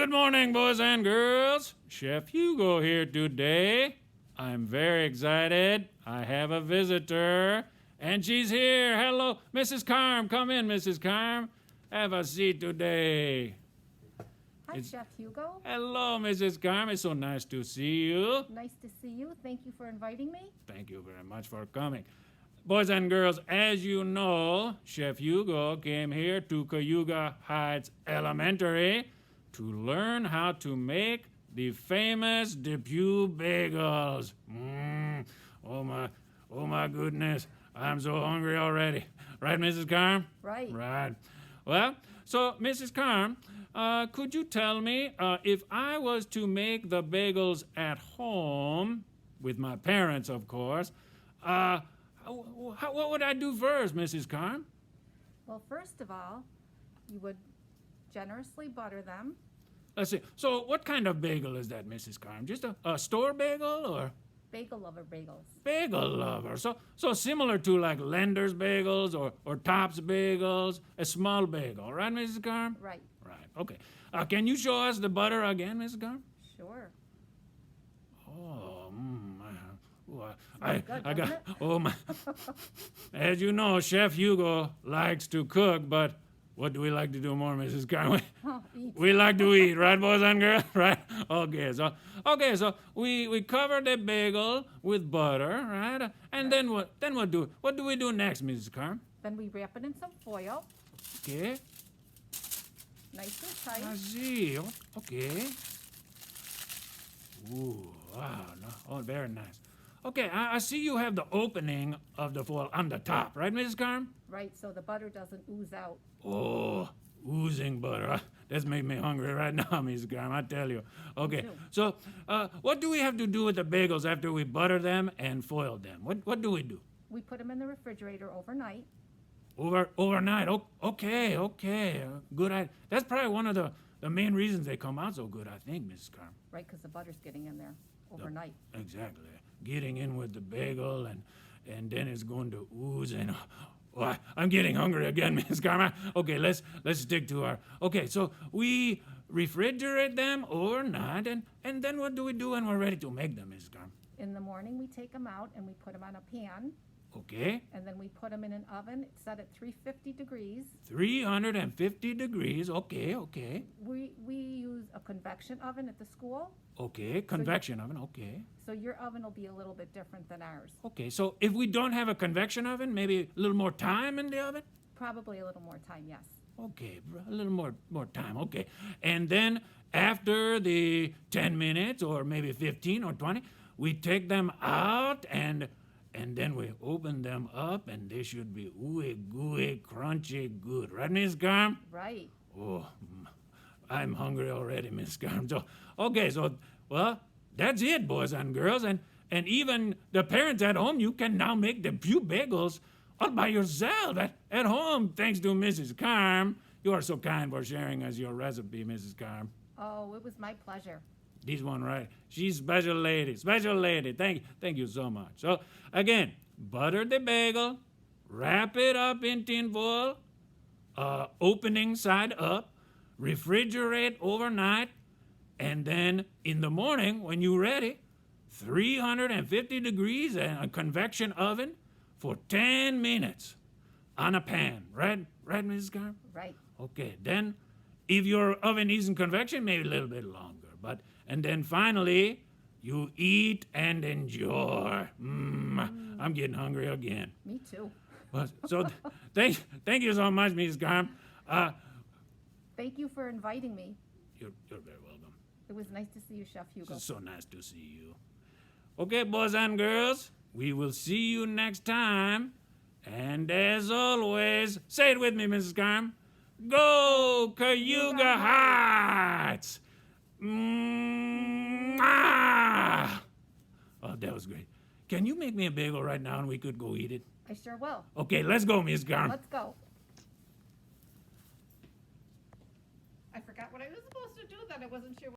Good morning, boys and girls. Chef Hugo here today. I'm very excited. I have a visitor, and she's here. Hello, Mrs. Carm. Come in, Mrs. Carm. Have a seat today. Hi, Chef Hugo. Hello, Mrs. Carm. It's so nice to see you. Nice to see you. Thank you for inviting me. Thank you very much for coming. Boys and girls, as you know, Chef Hugo came here to Cayuga Heights Elementary to learn how to make the famous Depew Bagels. Oh my goodness, I'm so hungry already. Right, Mrs. Carm? Right. Right. Well, so Mrs. Carm, could you tell me if I was to make the bagels at home, with my parents, of course, what would I do first, Mrs. Carm? Well, first of all, you would generously butter them. Let's see. So what kind of bagel is that, Mrs. Carm? Just a store bagel or? Bagel lover bagels. Bagel lover. So similar to like Lender's bagels or Top's bagels, a small bagel, right, Mrs. Carm? Right. Right. Okay. Can you show us the butter again, Mrs. Carm? Sure. Oh, Smells good, I got, doesn't it? oh my. As you know, Chef Hugo likes to cook, but what do we like to do more, Mrs. Carm? Eat. We like to eat, right, boys and girls? Right? Okay, so we cover the bagel with butter, right? And then what do we do next, Mrs. Carm? Then we wrap it in some foil, Okay. nice and I tight. see. Okay. Ooh, wow. No, oh, very nice. Okay, I see you have the opening of the foil on the top, right, Mrs. Carm? Right, so the butter doesn't ooze out. Oh, oozing butter. That's made me hungry right now, Mrs. Carm, I tell you. Okay, too. so what do we have to do with the bagels after we butter them and foil them? What do we do? We put them in the refrigerator overnight. Overnight. Okay. Good idea. That's probably one of the main reasons they come out so good, I think, Mrs. Carm. Right, because the butter's getting in there overnight. Exactly. Getting in with the bagel and then it's going to ooze and I'm getting hungry again, Miss Carm. Okay, let's stick to our. Okay, so we refrigerate them overnight, and then what do we do when we're ready to make them, Miss Carm? In the morning, we take them out and we put them on a pan, Okay, and then we put them in an oven. It's set at 350 degrees. 350 degrees. Okay. We use a convection oven at the school, Okay, convection oven. Okay. so your oven will be a little bit different than ours. Okay, so if we don't have a convection oven, maybe a little more time in the oven? Probably a little more time, yes. Okay, a little more time. Okay. And then after the 10 minutes or maybe 15 or 20, we take them out and then we open them up and they should be ooey gooey, crunchy, good. Right, Miss Carm? Right. Oh, I'm hungry already, Miss Carm. So, okay, well, that's it, boys and girls. And even the parents at home, you can now make the Depew Bagels all by yourself at home, thanks to Mrs. Carm. You are so kind for sharing us your recipe, Mrs. Carm. Oh, it was my pleasure. This one, right? She's special lady. Thank you so much. So, again, butter the bagel, wrap it up in tin foil, opening side up, refrigerate overnight, and then in the morning, when you're ready, 350 degrees and a convection oven for 10 minutes on a pan. Right, Mrs. Carm? Right. Okay, then if your oven isn't convection, maybe a little bit longer. And then finally, you eat and enjoy. I'm getting hungry again. Me too. So thank you so much, Mrs. Carm. Thank you for inviting me. You're very welcome. It was nice to see you, Chef Hugo. It's so nice to see you. Okay, boys and girls, we will see you next time. And as always, say it with me, Mrs. Carm. Go Cayuga Heights! Oh, that was great. Can you make me a bagel right now and we could go eat it? I sure will. Okay, let's go, Miss Carm. Let's go. I forgot what I was supposed to do then. I wasn't sure.